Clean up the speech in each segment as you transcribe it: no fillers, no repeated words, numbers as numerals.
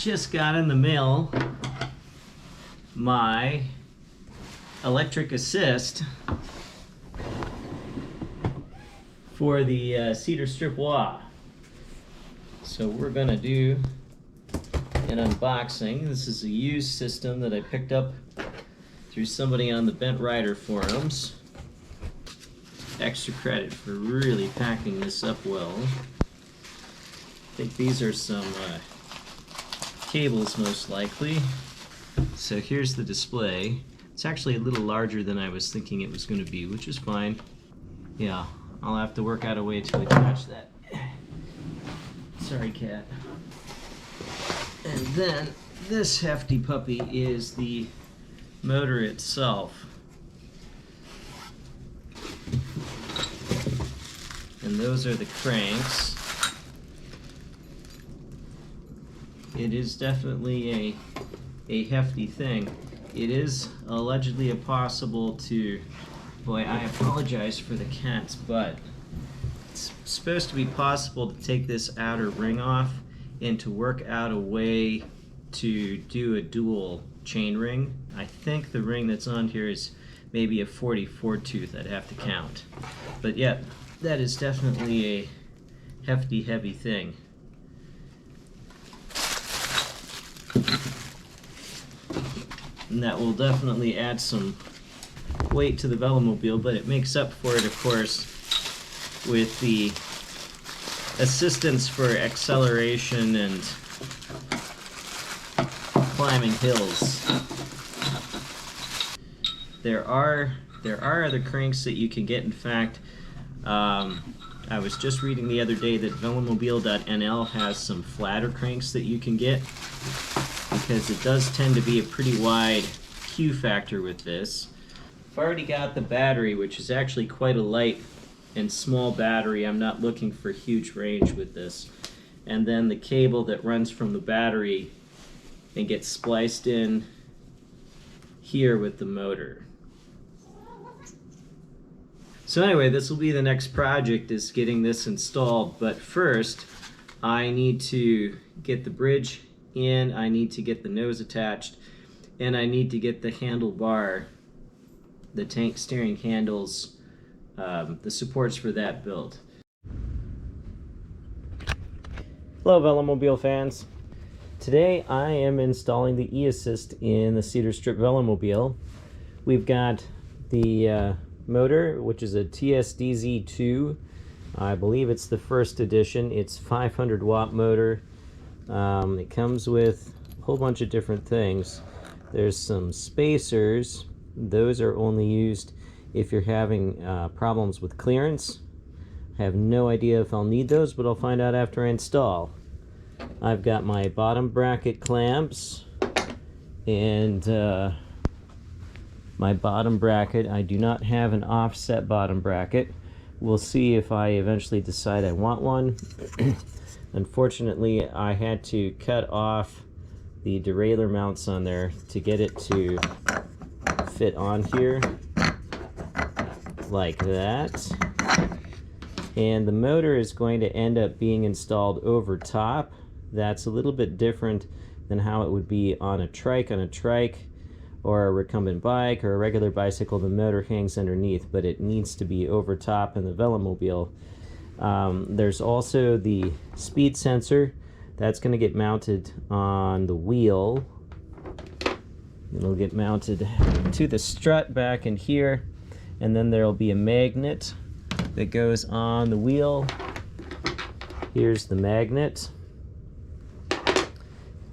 just got in the mail my electric assist for the Cedar strip wah. So we're gonna do an unboxing. This is a used system that I picked up through somebody on the Bent Rider forums. Extra credit for really packing this up well. I think these are some cables most likely. So here's the display. It's actually a little larger than I was thinking it was going to be, which is fine. Yeah, I'll have to work out a way to attach that. Sorry, cat. And then this hefty puppy is the motor itself. And those are the cranks. It is definitely a hefty thing. It is allegedly possible to, boy, I apologize for the cat's butt. It's supposed to be possible to take this outer ring off and to work out a way to do a dual chain ring. I think the ring that's on here is maybe a 44 tooth, I'd have to count. But yeah, that is definitely a hefty, heavy thing. And that will definitely add some weight to the Velomobile, but it makes up for it, of course, with the assistance for acceleration and climbing hills. There are other cranks that you can get. In fact, I was just reading the other day that velomobile.nl has some flatter cranks that you can get, because it does tend to be a pretty wide Q factor with this. I've already got the battery, which is actually quite a light and small battery. I'm not looking for huge range with this. And then the cable that runs from the battery and gets spliced in here with the motor. So anyway, this will be the next project, is getting this installed. But first, I need to get the bridge in, I need to get the nose attached, and I need to get the handlebar, the tank steering handles, the supports for that built. Hello Velomobile fans. Today I am installing the e-assist in the Cedar Strip Velomobile. We've got the motor, which is a TSDZ2. I believe it's the first edition. It's 500 watt motor. It comes with a whole bunch of different things. There's some spacers. Those are only used if you're having problems with clearance. I have no idea if I'll need those, but I'll find out after I install. I've got my bottom bracket clamps and my bottom bracket. I do not have an offset bottom bracket. We'll see if I eventually decide I want one. Unfortunately, I had to cut off the derailleur mounts on there to get it to fit on here like that. And the motor is going to end up being installed over top. That's a little bit different than how it would be on a trike. On a trike or a recumbent bike or a regular bicycle, the motor hangs underneath, but it needs to be over top in the Velomobile. There's also the speed sensor. That's going to get mounted on the wheel. It'll get mounted to the strut back in here, and then there'll be a magnet that goes on the wheel. Here's the magnet.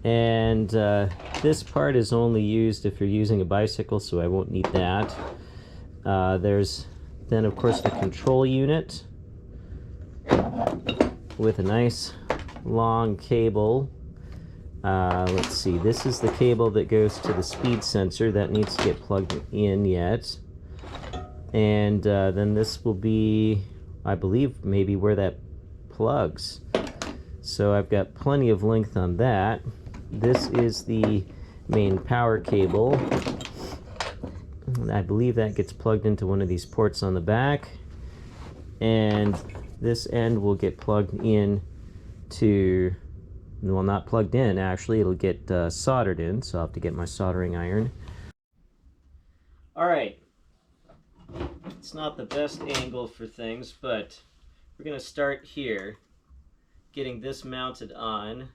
And this part is only used if you're using a bicycle, so I won't need that. There's then, of course, the control unit with a nice long cable. Let's see, this is the cable that goes to the speed sensor. That needs to get plugged in yet. And then this will be, I believe, maybe where that plugs. So I've got plenty of length on that. This is the main power cable. I believe that gets plugged into one of these ports on the back. And this end will get plugged in to Well, not plugged in, actually. It'll get soldered in, so I'll have to get my soldering iron. Alright. It's not the best angle for things, but we're going to start here, getting this mounted on.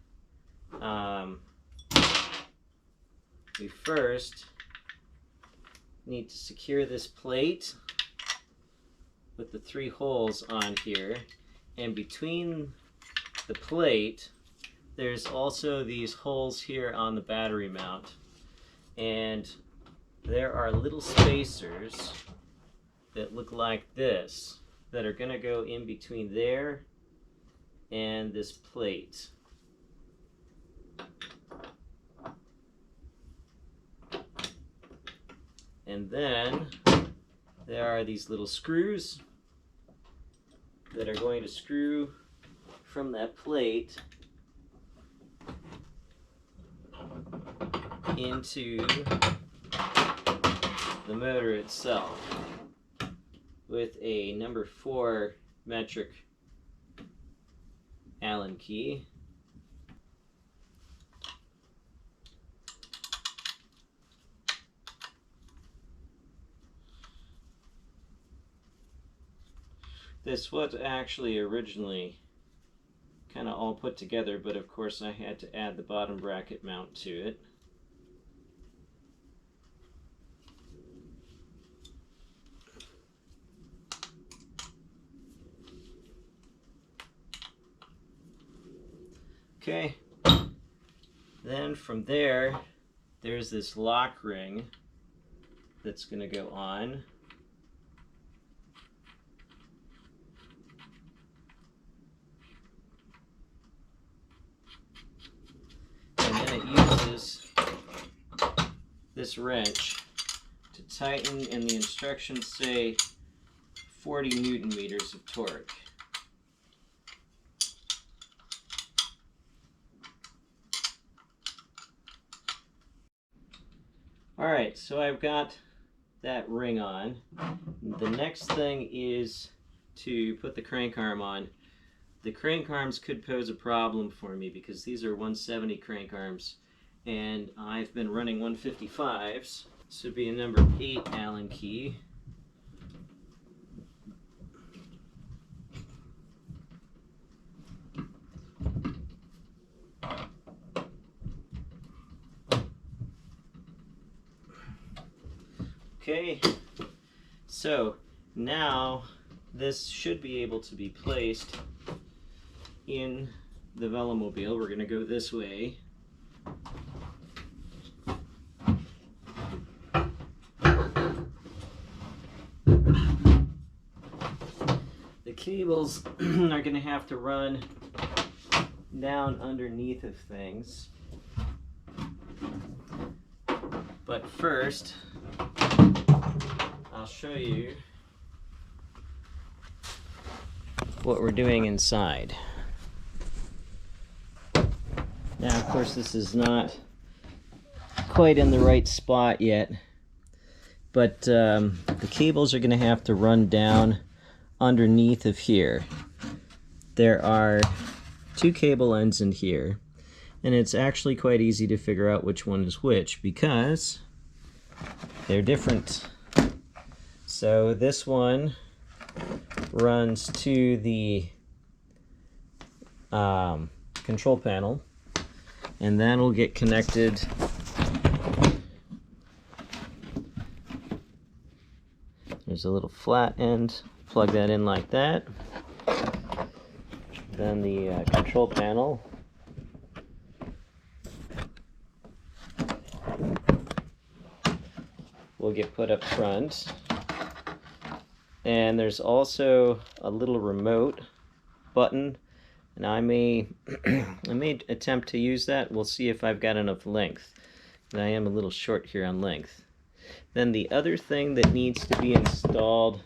We first need to secure this plate with the 3 holes on here, and between the plate there's also these holes here on the battery mount, and there are little spacers that look like this that are going to go in between there and this plate. And then there are these little screws that are going to screw from that plate into the motor itself with a number 4 metric Allen key. This was actually originally kind of all put together, but of course I had to add the bottom bracket mount to it. Okay, then from there, there's this lock ring that's going to go on. And then it uses this wrench to tighten, and the instructions say 40 Newton meters of torque. Alright, so I've got that ring on. The next thing is to put the crank arm on. The crank arms could pose a problem for me because these are 170 crank arms, and I've been running 155s. This would be a number 8 Allen key. Okay, so now this should be able to be placed in the Velomobile. We're going to go this way. The cables are going to have to run down underneath of things. But first, I'll show you what we're doing inside. Now, of course, this is not quite in the right spot yet, but the cables are going to have to run down underneath of here. There are 2 cable ends in here, and it's actually quite easy to figure out which one is which because they're different. So this one runs to the control panel, and then we'll get connected there's a little flat end, plug that in like that. Then the control panel will get put up front. And there's also a little remote button, and I may attempt to use that. We'll see if I've got enough length. And I am a little short here on length. Then the other thing that needs to be installed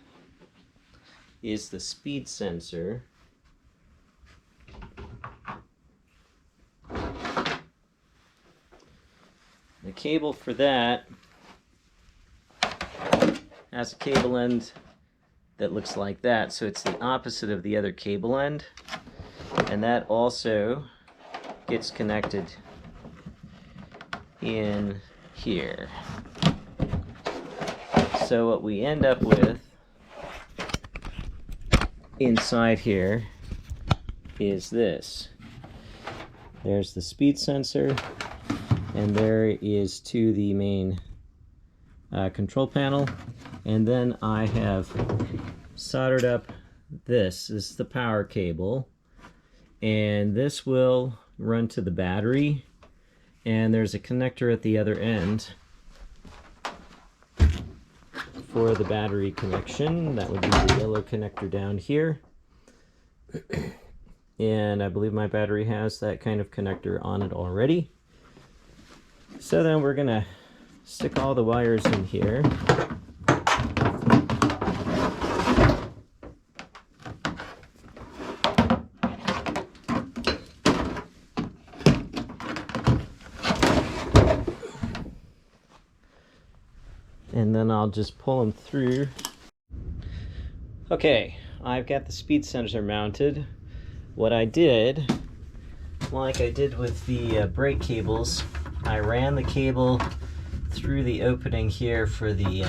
is the speed sensor. The cable for that has a cable end that looks like that, so it's the opposite of the other cable end, and that also gets connected in here. So what we end up with inside here is this. There's the speed sensor, and there is to the main control panel. And then I have soldered up this. This is the power cable, and this will run to the battery, and there's a connector at the other end for the battery connection. That would be the yellow connector down here. And I believe my battery has that kind of connector on it already. So then we're gonna stick all the wires in here. And then I'll just pull them through. Okay, I've got the speed sensor mounted. What I did, like I did with the brake cables, I ran the cable through the opening here for the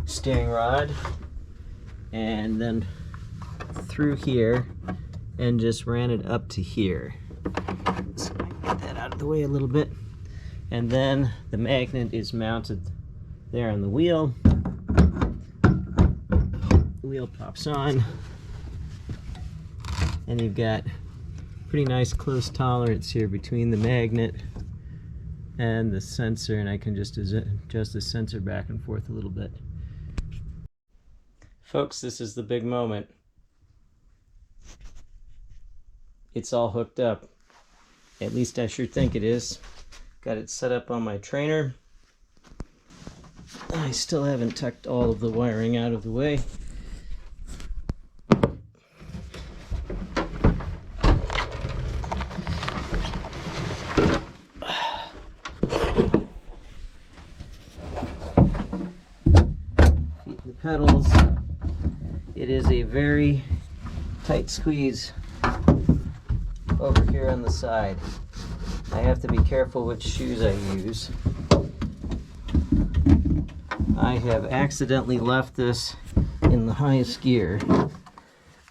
steering rod, and then through here, and just ran it up to here. So I can get that out of the way a little bit. And then the magnet is mounted there on the wheel. The wheel pops on, and you've got pretty nice close tolerance here between the magnet and the sensor, and I can just adjust the sensor back and forth a little bit. Folks, this is the big moment. It's all hooked up. At least I sure think it is. Got it set up on my trainer. I still haven't tucked all of the wiring out of the way. Feet the pedals. It is a very tight squeeze over here on the side. I have to be careful which shoes I use. I have accidentally left this in the highest gear,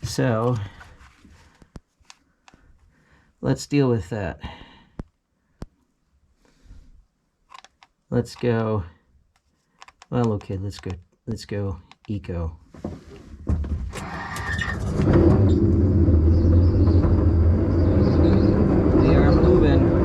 so let's deal with that. Let's go, well, okay, let's go eco. We are moving.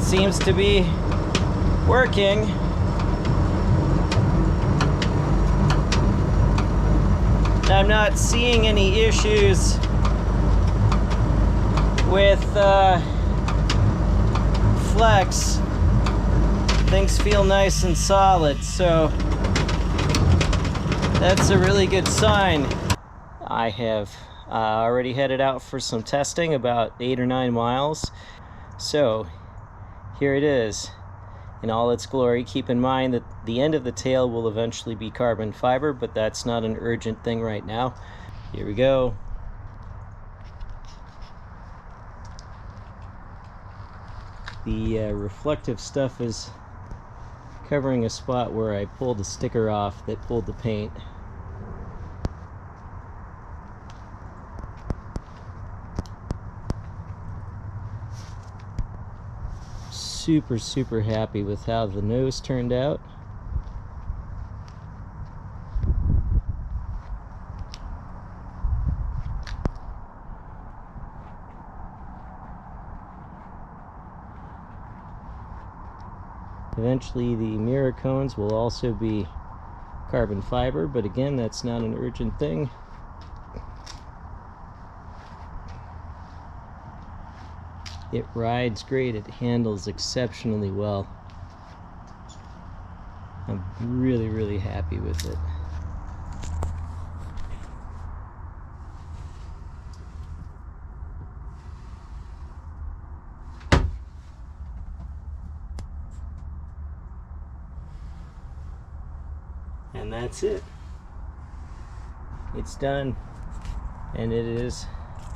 Seems to be working. I'm not seeing any issues with flex. Things feel nice and solid, so that's a really good sign. I have already headed out for some testing, about 8 or 9 miles. So here it is in all its glory. Keep in mind that the end of the tail will eventually be carbon fiber, but that's not an urgent thing right now. Here we go. The reflective stuff is covering a spot where I pulled the sticker off that pulled the paint. Super happy with how the nose turned out. Eventually the mirror cones will also be carbon fiber, but again, that's not an urgent thing. It rides great, it handles exceptionally well. I'm really happy with it. And that's it. It's done. And it is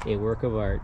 a work of art.